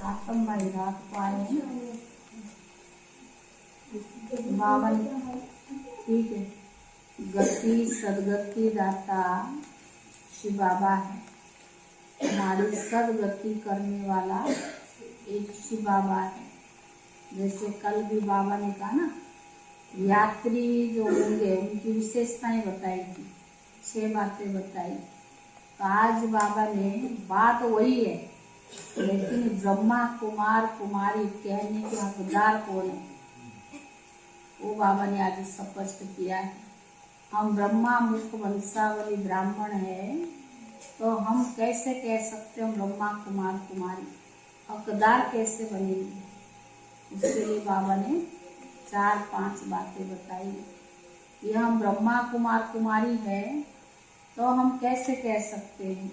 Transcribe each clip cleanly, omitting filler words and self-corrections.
आत्म भाई रात को आए हैं बाबा ने, ठीक है। गति सदगति दाता शिव बाबा है, हमारी सदगति करने वाला एक शिव बाबा है। जैसे कल भी बाबा ने कहा ना, यात्री जो होंगे उनकी विशेषताएं बताई थी, 6 बातें बताई। तो आज बाबा ने बात वही है, लेकिन ब्रह्मा कुमार कुमारी कहने के हकदार कौन है वो बाबा ने आज स्पष्ट किया है। हम ब्रह्मा मुख वंशावली ब्राह्मण है, तो हम कैसे कह सकते हैं ब्रह्मा कुमार कुमारी, हकदार कैसे बनेंगे? उसके लिए बाबा ने 4-5 बातें बताई। ये हम ब्रह्मा कुमार कुमारी है तो हम कैसे कह सकते हैं?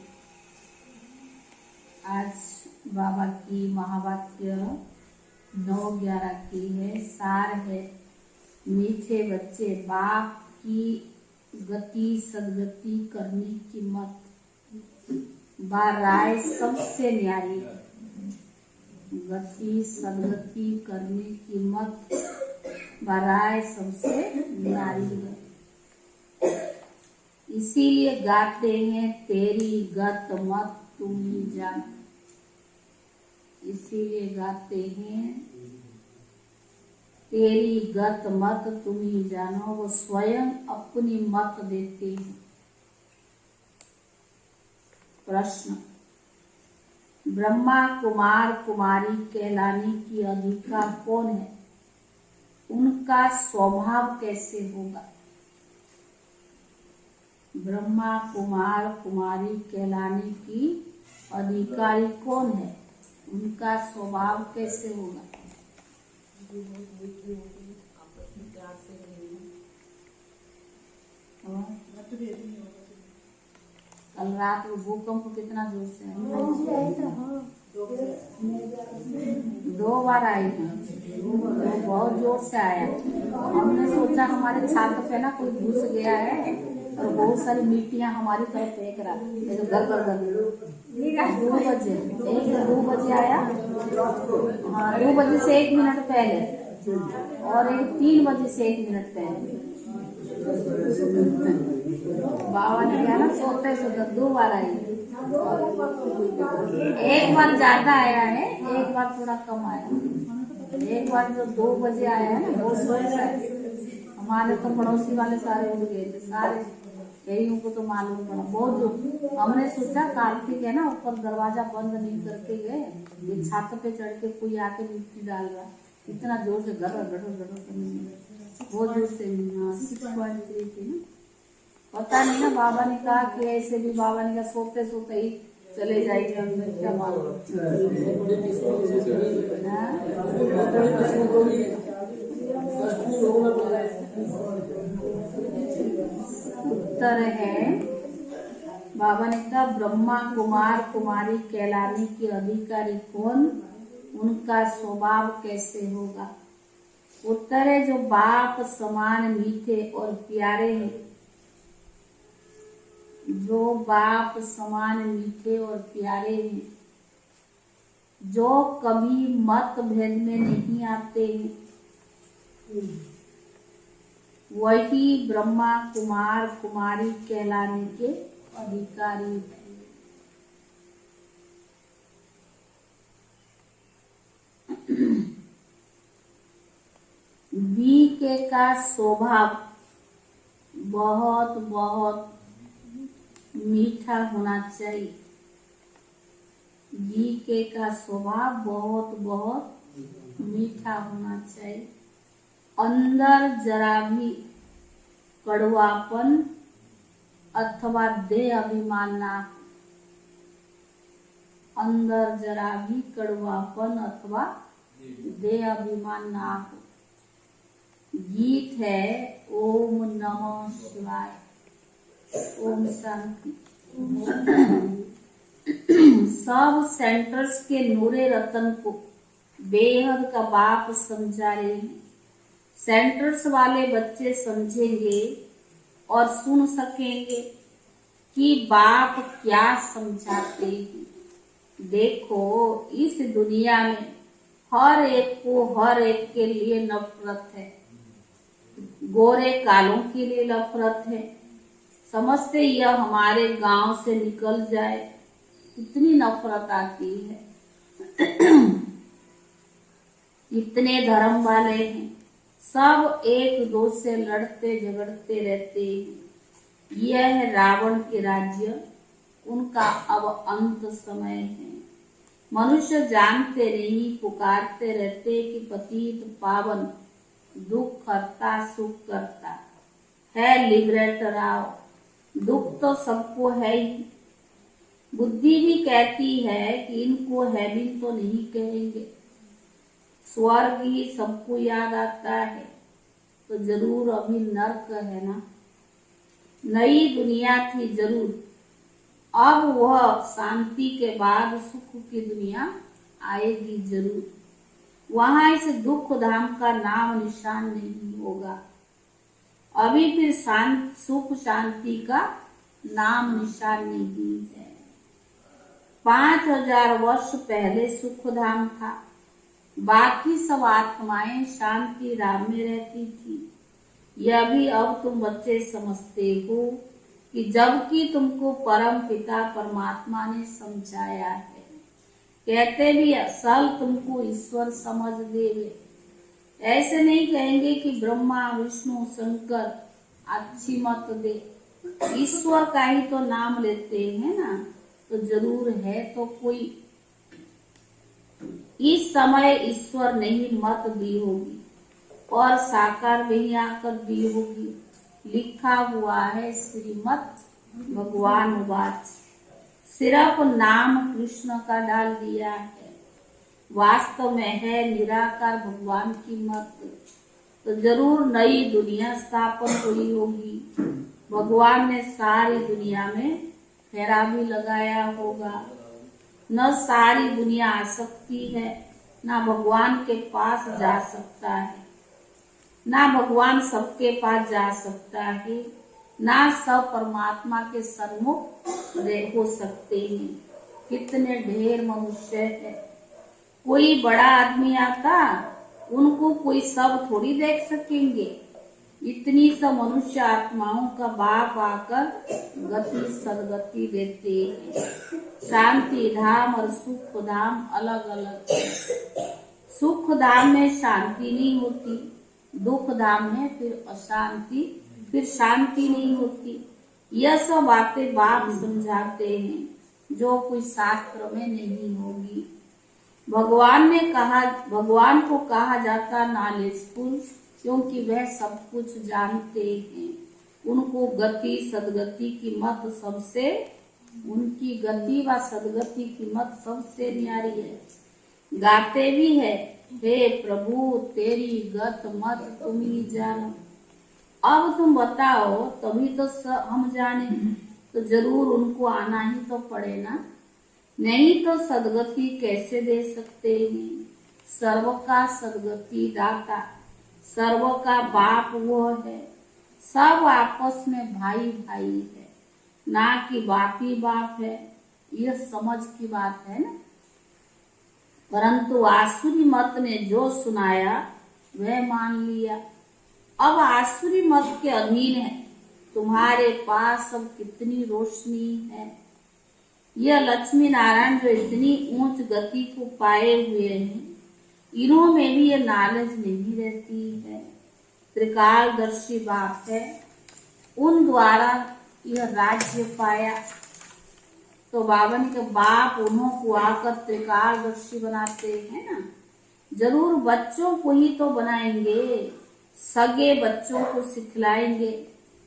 आज बाबा की महावाक्य 9-11 की है, सार है। मीठे बच्चे, बाप की गति सदगति करने की मत बाराय सबसे न्यारी है। गति सदगति करने की मत बाराय सबसे न्यारी है। इसीलिए गाते हैं तेरी गत मत तुम ही जान। इसीलिए गाते हैं तेरी गत मत तुम ही जानो। वो स्वयं अपनी मत देते हैं। प्रश्न, ब्रह्मा कुमार कुमारी कहलाने की अधिकार कौन है? उनका स्वभाव कैसे होगा? ब्रह्मा कुमार कुमारी कहलाने की अधिकारी कौन है? उनका स्वभाव कैसे होगा? आपस में प्यार से कल रात को भूकंप कितना जोर से है? 2 बार आई है, बहुत जोर से आया। हमने सोचा हमारे छात्र पे ना कोई घुस गया है और बहुत सारी मिट्टियां हमारी तरफ फेंक रहा है। तो घर 2 बजे 2 बजे आया, हाँ 2 बजे से 1 मिनट पहले, और एक 3 बजे से 1 मिनट पहले। बाबा ने कहा ना सोते सोते 2 बार आई। एक बार ज्यादा आया है, एक बार थोड़ा कम आया। एक बार जो 2 बजे आया है ना, वो सोचा हमारे तो पड़ोसी वाले सारे उठ गए थे, सारे यही उनको तो मालूम पड़ा। बहुत जो हमने सोचा कार्तिक है ना, ऊपर दरवाजा बंद नहीं करके गए, ये छत पे चढ़ के कोई आके मिट्टी डाल रहा, इतना जोर से गड़ बहुत जोर से 6.3 थी ना। पता नहीं ना, बाबा ने कहा कि ऐसे भी बाबा ने कहा सोते सोते ही चले जाएंगे अंदर, क्या मालूम। उत्तर है, बाबा ने कहा ब्रह्मा कुमार कुमारी कहलाने के अधिकारी कौन, उनका स्वभाव कैसे होगा? उत्तर है, जो बाप समान मीठे और प्यारे हैं। जो बाप समान मीठे और प्यारे हैं, जो कभी मतभेद में नहीं आते हैं, वही ब्रह्मा कुमार कुमारी कहलाने के अधिकारी है। बीके का स्वभाव बहुत बहुत मीठा होना चाहिए। बीके का स्वभाव बहुत बहुत मीठा होना चाहिए। अंदर जरा भी कड़वापन अथवा देह अभिमान ना हो। अंदर जरा भी कड़वापन अथवा देह अभिमान ना हो। गीत है ओम नमः शिवाय, ओम शांति। सब सेंटर्स के नूरे रतन को बेहद का बाप समझा रहे हैं। सेंटर्स वाले बच्चे समझेंगे और सुन सकेंगे कि बाप क्या समझाते हैं। देखो इस दुनिया में हर एक के लिए नफरत है। गोरे कालों के लिए नफरत है। समझते यह हमारे गांव से निकल जाए, इतनी नफरत आती है। इतने धर्म वाले हैं, सब एक दो से लड़ते झगड़ते रहते हैं। यह है रावण के राज्य, उनका अब अंत समय है। मनुष्य जानते नहीं, पुकारते रहते कि पतित पावन, दुख करता सुख करता है, लिबरेटर आओ। दुख तो सबको है ही। बुद्धि भी कहती है कि इनको हेवन तो नहीं कहेंगे, स्वर्ग ही सबको याद आता है, तो जरूर अभी नर्क है ना। नई दुनिया थी जरूर, अब वह शांति के बाद सुख की दुनिया आएगी जरूर। वहां इस दुख धाम का नाम निशान नहीं होगा। अभी फिर सुख शांति का नाम निशान नहीं है। 5000 वर्ष पहले सुख धाम था, बाकी सब आत्माएं शांति धाम में रहती थी। यह भी अब तुम बच्चे समझते हो कि जबकि तुमको परम पिता परमात्मा ने समझाया है। कहते भी असल तुमको ईश्वर समझ देवे। ऐसे नहीं कहेंगे कि ब्रह्मा विष्णु शंकर अच्छी मत दे, ईश्वर का ही तो नाम लेते हैं ना, तो जरूर है तो कोई। इस समय ईश्वर नहीं मत दी होगी और साकार में ही आकर दी होगी। लिखा हुआ है श्रीमद् भगवान वाच, सिर्फ नाम कृष्ण का डाल दिया है, वास्तव में है निराकार भगवान की मत। तो जरूर नई दुनिया स्थापन हुई होगी। भगवान ने सारी दुनिया में फेरा भी लगाया होगा। न सारी दुनिया आ सकती है, ना भगवान के पास जा सकता है, ना भगवान सबके पास जा सकता है, ना सब परमात्मा के सन्मुख हो सकते हैं। कितने ढेर मनुष्य है। कोई बड़ा आदमी आता, उनको कोई सब थोड़ी देख सकेंगे। इतनी सब मनुष्य आत्माओं का बाप आकर गति सदगति देते हैं। शांति धाम और सुख धाम अलग अलग है। सुख धाम में शांति नहीं होती, दुख धाम में फिर अशांति, फिर शांति नहीं होती। यह सब बातें बाप समझाते हैं जो कोई शास्त्र में नहीं होगी। भगवान को कहा जाता नॉलेजफुल, क्योंकि वह सब कुछ जानते हैं। उनको गति सदगति की मत सबसे, उनकी गति व सदगति की मत सबसे न्यारी है। गाते भी है, हे प्रभु तेरी गत मत तुम ही जानो। अब तुम बताओ, तभी तो हम जाने। तो जरूर उनको आना ही तो पड़े ना, नहीं तो सदगति कैसे दे सकते हैं। सर्व का सदगति दाता, सर्व का बाप वो है। सब आपस में भाई भाई है, ना कि बाप ही बाप है। यह समझ की बात है ना। परंतु आसुरी मत ने जो सुनाया वह मान लिया। अब आसुरी मत के अधीन है। तुम्हारे पास अब कितनी रोशनी है। यह लक्ष्मी नारायण जो इतनी ऊंच गति को पाए हुए हैं, इन्हों में भी यह नॉलेज नहीं रहती है। त्रिकालदर्शी बाप है, उन द्वारा यह राज्य पाया। तो बाबा ने कहा बाप उन्हों को आकर त्रिकालदर्शी बनाते हैं ना। जरूर बच्चों को ही तो बनाएंगे, सगे बच्चों को सिखलाएंगे,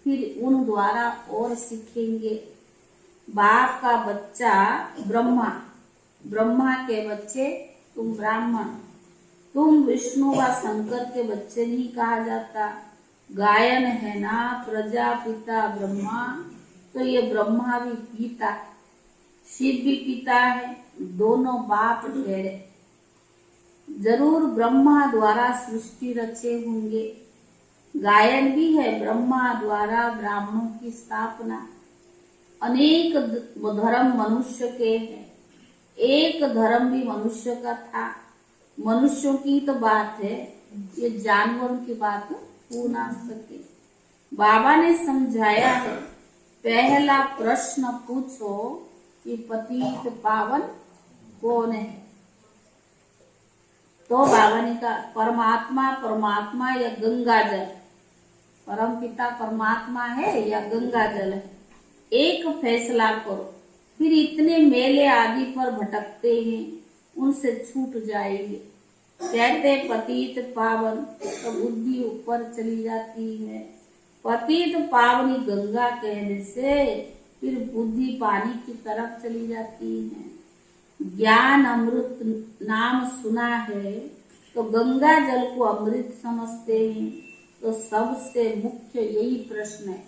फिर उन द्वारा और सीखेंगे। बाप का बच्चा ब्रह्मा, ब्रह्मा के बच्चे तुम ब्राह्मण, तुम विष्णु व शंकर के बच्चे नहीं कहा जाता। गायन है ना प्रजापिता ब्रह्मा, तो ये ब्रह्मा भी पिता, शिव भी पिता है, दोनों बाप ठहरे। जरूर ब्रह्मा द्वारा सृष्टि रचे होंगे। गायन भी है ब्रह्मा द्वारा ब्राह्मणों की स्थापना। अनेक धर्म मनुष्य के हैं, एक धर्म भी मनुष्य का था। मनुष्यों की तो बात है, ये जानवरों की बात हो ना सके। बाबा ने समझाया है, पहला प्रश्न पूछो कि पतित पावन कौन है। तो बाबा ने कहा परमात्मा, परमात्मा या गंगा जल, परम पिता परमात्मा है या गंगा जल है, एक फैसला करो। फिर इतने मेले आदि पर भटकते हैं, उनसे छूट जाएंगे। कहते पतित पावन तो बुद्धि ऊपर चली जाती है। पतित पावनी गंगा कहने से फिर बुद्धि पानी की तरफ चली जाती है। ज्ञान अमृत नाम सुना है तो गंगा जल को अमृत समझते हैं। तो सबसे मुख्य यही प्रश्न है।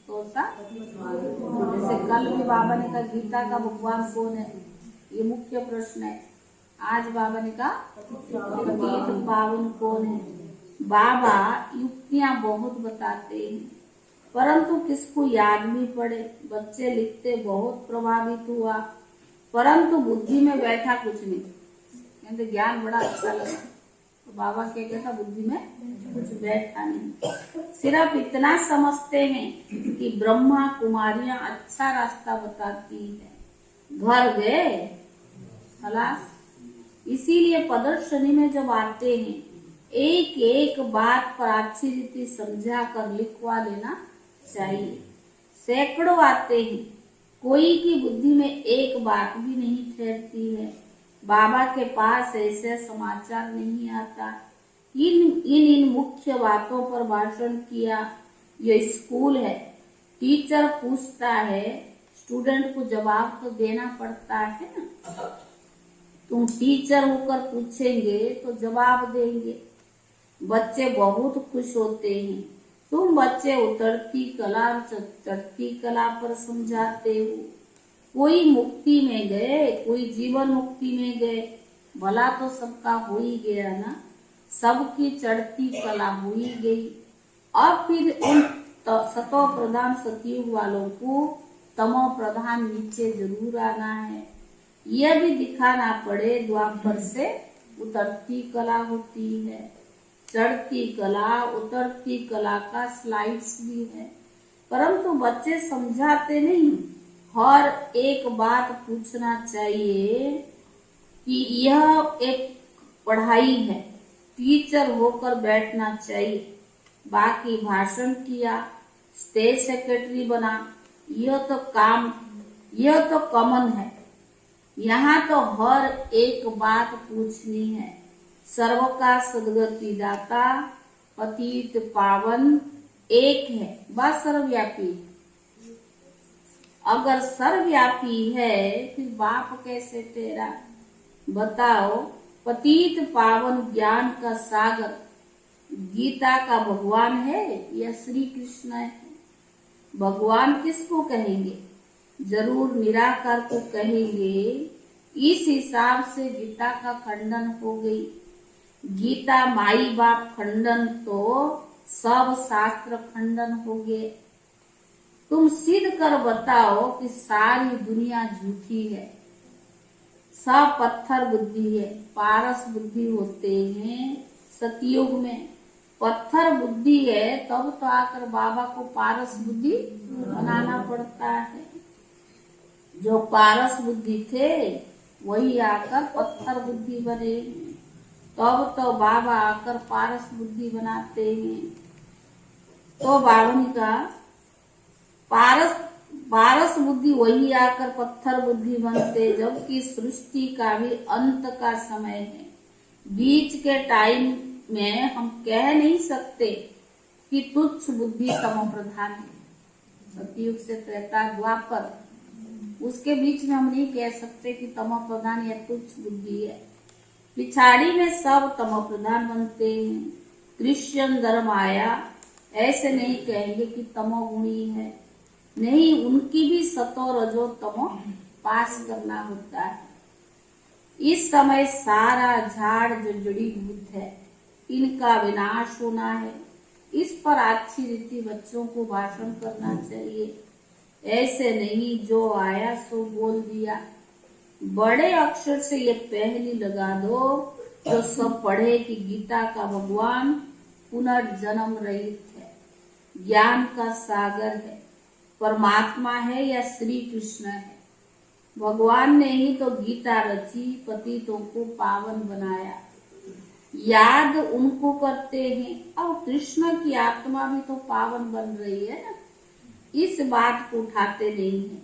तो जैसे कल भी बाबा ने कहा गीता का भगवान कौन है, ये मुख्य प्रश्न है। आज बाबा ने कहा पतित पावन कौन है। बाबा युक्तियां बहुत बताते हैं, परंतु किसको याद नहीं पड़े। बच्चे लिखते बहुत प्रभावित हुआ, परंतु बुद्धि में बैठा कुछ नहीं। कहते ज्ञान बड़ा अच्छा लगा, तो बाबा क्या कहता बुद्धि में कुछ बैठा नहीं। सिर्फ इतना समझते हैं कि ब्रह्मा कुमारियां अच्छा रास्ता बताती है, घर गए खलास। इसीलिए प्रदर्शनी में जब आते हैं, एक एक बात पर अच्छी रीति समझा कर लिखवा लेना चाहिए। सैकड़ों आते हैं, कोई की बुद्धि में एक बात भी नहीं ठहरती है। बाबा के पास ऐसे समाचार नहीं आता। इन मुख्य बातों पर भाषण किया। ये स्कूल है, टीचर पूछता है, स्टूडेंट को जवाब तो देना पड़ता है ना। तुम टीचर होकर पूछेंगे तो जवाब देंगे। बच्चे बहुत खुश होते हैं। तुम बच्चे उतरती कला चढ़ती कला पर समझाते हो। कोई मुक्ति में गए, कोई जीवन मुक्ति में गए, भला तो सबका हो ही गया ना। सबकी चढ़ती कला हो ही गई। अब फिर उन सतो प्रधान सतयुग वालों को तमो प्रधान नीचे जरूर आना है। यह भी दिखाना पड़े द्वापर से उतरती कला होती है। चढ़ती कला उतरती कला का स्लाइड्स भी है, परंतु बच्चे समझाते नहीं। हर एक बात पूछना चाहिए कि यह एक पढ़ाई है, टीचर होकर बैठना चाहिए। बाकी भाषण किया, स्टेज सेक्रेटरी बना, यह तो कॉमन है। यहाँ तो हर एक बात पूछनी है। सर्व का सदगति दाता पतित पावन एक है, बस सर्वव्यापी। अगर सर्वव्यापी है फिर बाप कैसे तेरा। बताओ, पतित पावन ज्ञान का सागर गीता का भगवान है या श्री कृष्ण है। भगवान किसको कहेंगे, जरूर निराकार को कहेंगे। इस हिसाब से गीता का खंडन हो गई। गीता माई बाप खंडन तो सब शास्त्र खंडन हो गए। तुम सिद्ध कर बताओ कि सारी दुनिया झूठी है, सब पत्थर बुद्धि है। पारस बुद्धि होते हैं सतयुग में। पत्थर बुद्धि है तब तो आकर बाबा को पारस बुद्धि बनाना पड़ता है। जो पारस बुद्धि थे वही आकर पत्थर बुद्धि बने, तब तो बाबा आकर पारस बुद्धि बनाते हैं। तो बावन का पारस बुद्धि वही आकर पत्थर बुद्धि बनते, जबकि सृष्टि का भी अंत का समय है। बीच के टाइम में हम कह नहीं सकते कि तुच्छ बुद्धि तमो प्रधान है। सतयुग से त्रेता द्वापर, उसके बीच में हम नहीं कह सकते कि तमो प्रधान या तुच्छ बुद्धि है। पिछाड़ी में सब तमो प्रधान बनते हैं। क्रिश्चियन धर्म आया, ऐसे नहीं कहेंगे कि तमो गुणी है, नहीं, उनकी भी सतो रजो तमो पास करना होता है। इस समय सारा झाड़ जो जड़ीभूत है, इनका विनाश होना है। इस पर अच्छी रीति बच्चों को भाषण करना चाहिए। ऐसे नहीं जो आया सो बोल दिया। बड़े अक्षर से ये पहली लगा दो तो सब पढ़े कि गीता का भगवान पुनर्जन्म रहित है, ज्ञान का सागर है, परमात्मा है या श्री कृष्ण है। भगवान ने ही तो गीता रची, पतितों को पावन बनाया, याद उनको करते हैं और कृष्ण की आत्मा भी तो पावन बन रही है ना। इस बात को उठाते नहीं है।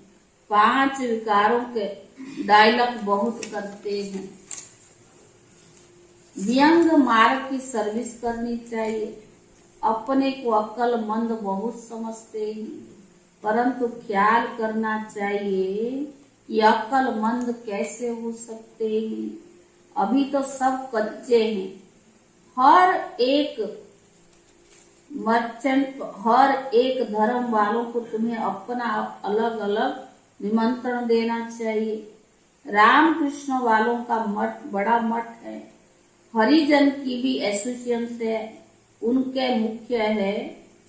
5 विकारों के डायलॉग बहुत करते हैं। व्यंग मार्ग की सर्विस करनी चाहिए। अपने को अक्लमंद बहुत समझते हैं, परंतु ख्याल करना चाहिए ये अक्लमंद कैसे हो सकते हैं। अभी तो सब कच्चे हैं। हर एक मर्चेंट, हर एक धर्म वालों को तुम्हें अपना अलग अलग निमंत्रण देना चाहिए। रामकृष्ण वालों का मठ बड़ा मठ है, हरिजन की भी एसोसिएशन है, उनके मुख्य है,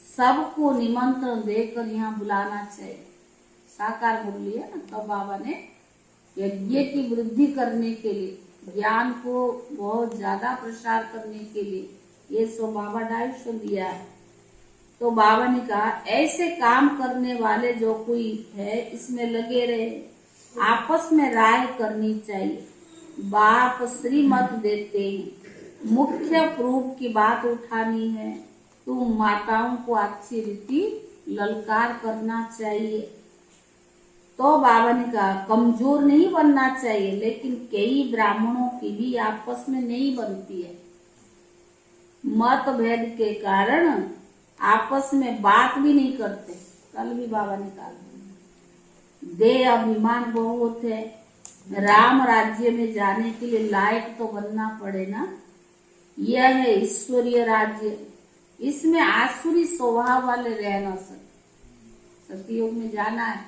सबको निमंत्रण देकर यहाँ बुलाना चाहिए। साकार बोली है ना, तो बाबा ने यज्ञ की वृद्धि करने के लिए, ज्ञान को बहुत ज्यादा प्रसार करने के लिए ये सो बाबा डायरेक्शन दिया है। तो बाबा ने कहा ऐसे काम करने वाले जो कोई है इसमें लगे रहे, आपस में राय करनी चाहिए। बाप श्रीमत देते हैं, मुख्य प्रूफ की बात उठानी है, तुम माताओं को अच्छी रीति ललकार करना चाहिए। तो बाबा ने कहा कमजोर नहीं बनना चाहिए, लेकिन कई ब्राह्मणों की भी आपस में नहीं बनती है। मतभेद के कारण आपस में बात भी नहीं करते। कल भी बाबा ने कहा दे अभिमान बहुत है, राम राज्य में जाने के लिए लायक तो बनना पड़े ना। यह है ईश्वरीय राज्य, इसमें आसुरी स्वभाव वाले रहना सकते। सतयुग में जाना है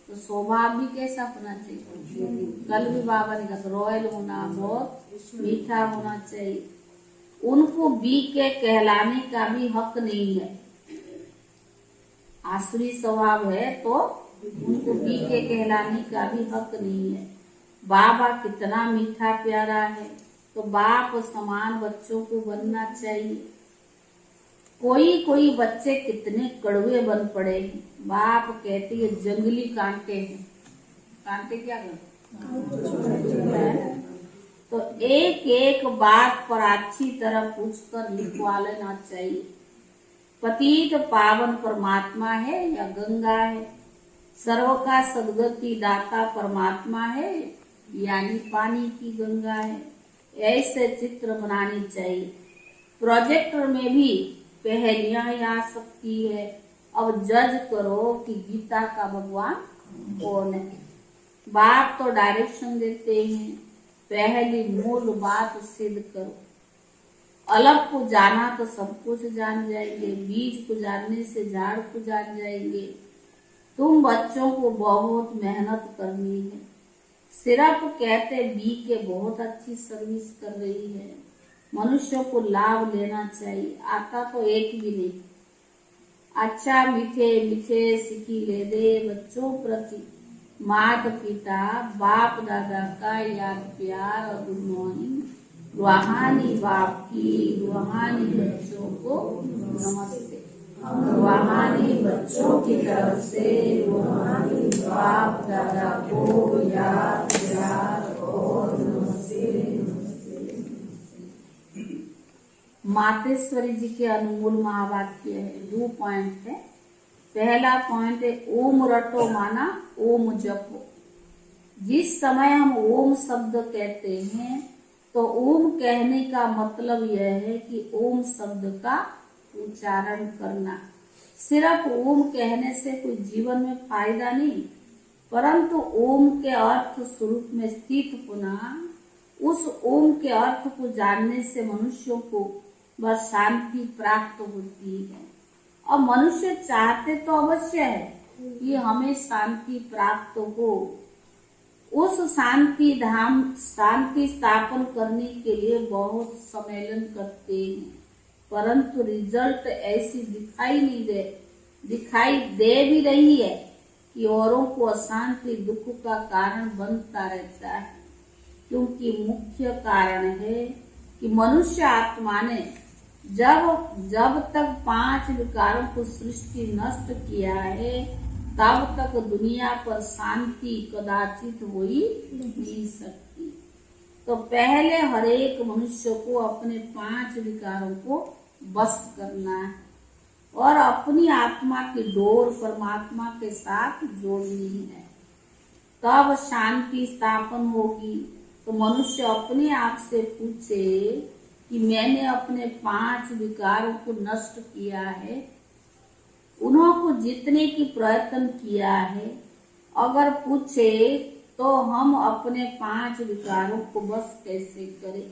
तो स्वभाव भी कैसा होना चाहिए। कल भी बाबा ने कहा रॉयल होना, बहुत मीठा होना चाहिए। उनको बी के कहलाने का भी हक नहीं है। आसुरी स्वभाव है तो उनको बी के कहलाने का भी हक नहीं है। बाबा कितना मीठा प्यारा है, तो बाप समान बच्चों को बनना चाहिए। कोई कोई बच्चे कितने कड़वे बन पड़े हैं। बाप कहती है जंगली कांटे हैं। कांटे क्या करते? तो एक एक बात पर अच्छी तरह पूछकर लिखवा लेना चाहिए। पतित पावन परमात्मा है या गंगा है? सर्व का सदगति दाता परमात्मा है यानी पानी की गंगा है? ऐसे चित्र बनानी चाहिए। प्रोजेक्टर में भी पहेलियां आ सकती है। अब जज करो कि गीता का भगवान कौन है। बाप तो डायरेक्शन देते हैं, पहली मूल बात सिद्ध करो। अलग को जाना तो सब कुछ जान जाएंगे, बीज को जानने से झाड़ को जान जाएंगे। तुम बच्चों को बहुत मेहनत करनी है। सिर्फ कहते बी के बहुत अच्छी सर्विस कर रही है, मनुष्य को लाभ लेना चाहिए। आता तो एक भी नहीं। अच्छा मीठे मीठे सिक्की ले दे बच्चों प्रति माता पिता बाप दादा का याद प्यार और गुड मॉर्निंग। रूहानी बाप की रूहानी बच्चों को नमस्ते। रूहानी बच्चों की तरफ से रूहानी बाप दादा को याद प्यार और नमस्ते। मातेश्वरी जी के अनमोल महावाक्य है। 2 पॉइंट है। पहला पॉइंट है ओम रटो माना ओम जपो। जिस समय हम ओम शब्द कहते हैं तो ओम कहने का मतलब यह है कि ओम शब्द का उच्चारण करना। सिर्फ ओम कहने से कोई जीवन में फायदा नहीं, परंतु ओम के अर्थ स्वरूप में स्थित होना, उस ओम के अर्थ को जानने से मनुष्यों को बस शांति प्राप्त होती है। और मनुष्य चाहते तो अवश्य है कि हमें शांति प्राप्त हो। उस शांति धाम शांति स्थापन करने के लिए बहुत सम्मेलन करते हैं, परंतु रिजल्ट ऐसी दिखाई दे भी रही है कि औरों को अशांति दुख का कारण बनता रहता है, क्योंकि मुख्य कारण है कि मनुष्य आत्मा ने जब तक 5 विकारों को सृष्टि नष्ट किया है, तब तक दुनिया पर शांति कदाचित हो ही नहीं सकती। तो पहले हर एक मनुष्य को अपने 5 विकारों को बस करना है और अपनी आत्मा की डोर परमात्मा के साथ जोड़नी है, तब शांति स्थापन होगी। तो मनुष्य अपने आप से पूछे कि मैंने अपने 5 विकारों को नष्ट किया है, उनको जीतने की प्रयत्न किया है। अगर पूछे तो हम अपने 5 विकारों को बस कैसे करें,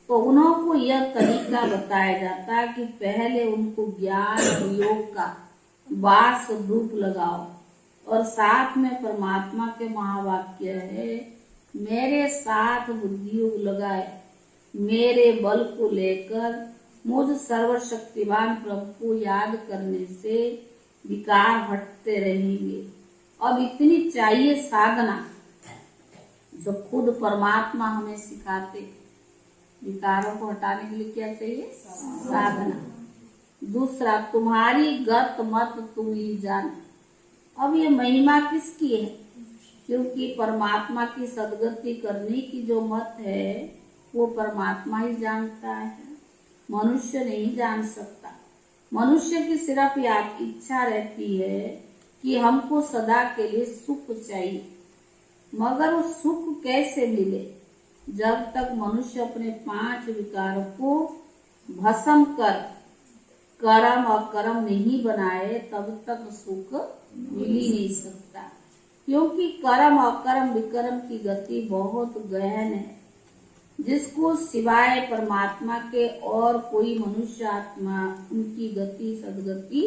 तो उनको यह तरीका बताया जाता है कि पहले उनको ज्ञान और योग का वास धूप लगाओ और साथ में परमात्मा के महावाक्य है, मेरे साथ बुद्धि योग लगाए, मेरे बल को लेकर मुझ सर्वशक्तिवान प्रभु को याद करने से विकार हटते रहेंगे। अब इतनी चाहिए साधना जो खुद परमात्मा हमें सिखाते। विकारों को हटाने के लिए क्या चाहिए? साधना। दूसरा, तुम्हारी गत मत तुम ही जान। अब ये महिमा किसकी है? क्योंकि परमात्मा की सदगति करने की जो मत है वो परमात्मा ही जानता है, मनुष्य नहीं जान सकता। मनुष्य की सिर्फ इच्छा रहती है कि हमको सदा के लिए सुख चाहिए, मगर वो सुख कैसे मिले? जब तक मनुष्य अपने 5 विकारों को भस्म कर कर्म अकर्म नहीं बनाए, तब तक सुख मिल ही नहीं सकता। क्योंकि कर्म अकर्म विकर्म की गति बहुत गहन है, जिसको सिवाय परमात्मा के और कोई मनुष्य आत्मा उनकी गति सदगति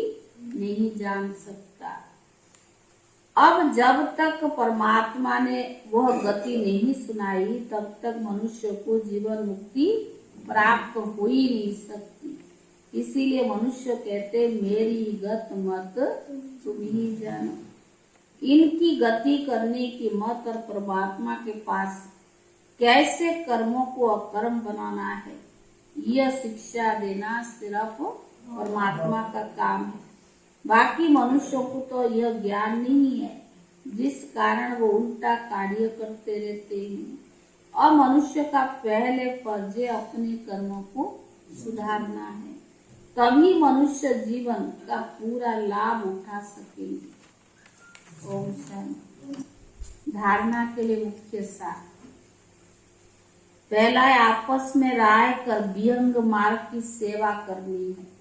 नहीं जान सकता। अब जब तक परमात्मा ने वह गति नहीं सुनाई, तब तक मनुष्य को जीवन मुक्ति प्राप्त हो ही नहीं सकती। इसीलिए मनुष्य कहते, मेरी गत मत तुम ही जानो। इनकी गति करने की मत और परमात्मा के पास कैसे कर्मों को अकर्म बनाना है, यह शिक्षा देना सिर्फ परमात्मा का काम है। बाकी मनुष्यों को तो यह ज्ञान नहीं है, जिस कारण वो उल्टा कार्य करते रहते हैं। और मनुष्य का पहले फर्ज अपने कर्मों को सुधारना है, तभी मनुष्य जीवन का पूरा लाभ उठा सकेंगे। ओम शांति। धारणा के लिए मुख्य सार। पहला है, आपस में राय कर विहंग मार्ग की सेवा करनी है,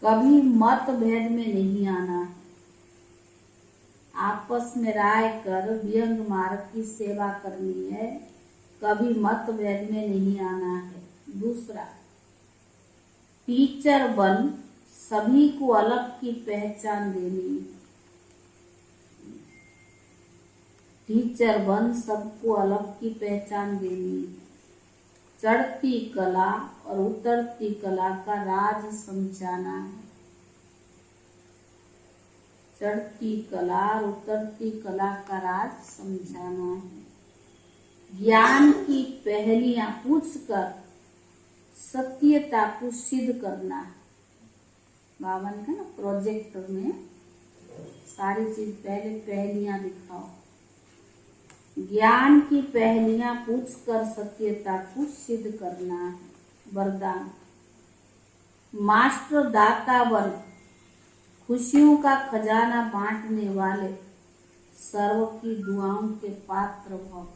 कभी मतभेद में नहीं आना है। आपस में राय कर विहंग मार्ग की सेवा करनी है, कभी मतभेद में नहीं आना है। दूसरा, टीचर बन सभी को अलग की पहचान देनी है। टीचर बन सबको अलग की पहचान देनी है। चढ़ती कला और उतरती कला का राज समझाना है। चढ़ती कला और उतरती कला का राज समझाना है। ज्ञान की पहेलियां पूछकर सत्यता को सिद्ध करना है। बाबा ने कहा ना, प्रोजेक्ट में सारी चीज पहले पहेलियां दिखाओ। ज्ञान की पहेलियां पूछकर सत्यता को सिद्ध करना है। वरदान, मास्टर दाता बन खुशियों का खजाना बांटने वाले सर्व की दुआओं के पात्र भव।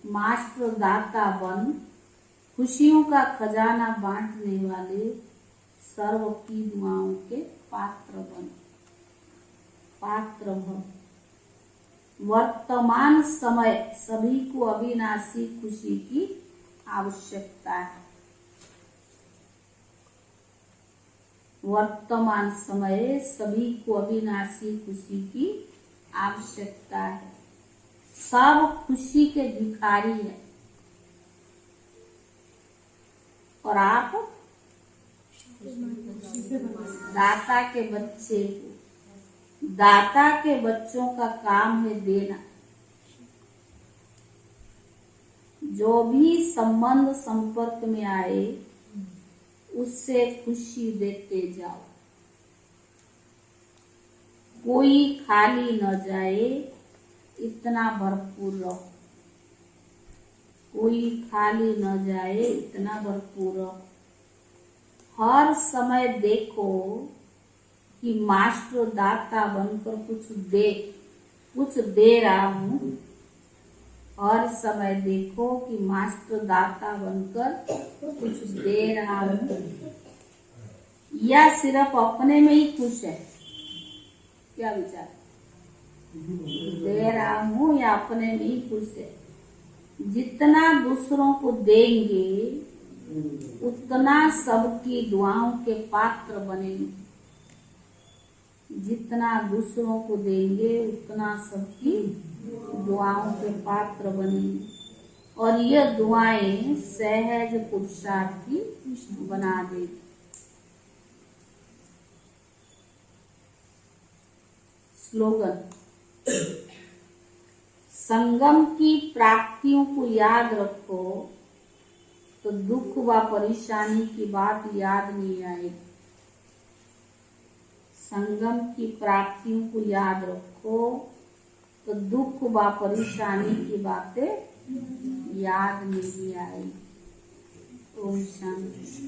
मास्टर दाता बन खुशियों का खजाना बांटने वाले सर्व की दुआओं के पात्र भव। वर्तमान समय सभी को अविनाशी खुशी की आवश्यकता है। वर्तमान समय सभी को अविनाशी खुशी की आवश्यकता है। सब खुशी के भिखारी है और आप दाता के बच्चे को, दाता के बच्चों का काम है देना। जो भी संबंध संपर्क में आए उससे खुशी देते जाओ। कोई खाली न जाए इतना भरपूर रहो। कोई खाली न जाए इतना भरपूर रहो। हर समय देखो कि मास्टर दाता बनकर कुछ दे रहा हूँ। हर समय देखो कि मास्टर दाता बनकर कुछ दे रहा हूँ, या सिर्फ अपने में ही खुश है। क्या विचार? दे रहा हूँ या अपने में ही खुश है? जितना दूसरों को देंगे उतना सबकी दुआओं के पात्र बनेंगे। जितना दूसरों को देंगे उतना सबकी दुआओं के पात्र बनेंगे, और ये दुआएं सहज पुरुषार्थ की बना देगी। स्लोगन: संगम की प्राप्तियों को याद रखो तो दुख व परेशानी की बात याद नहीं आएगी। संगम की प्राप्तियों को याद रखो तो दुख व परेशानी की बातें याद नहीं आएगी। ओम शांति।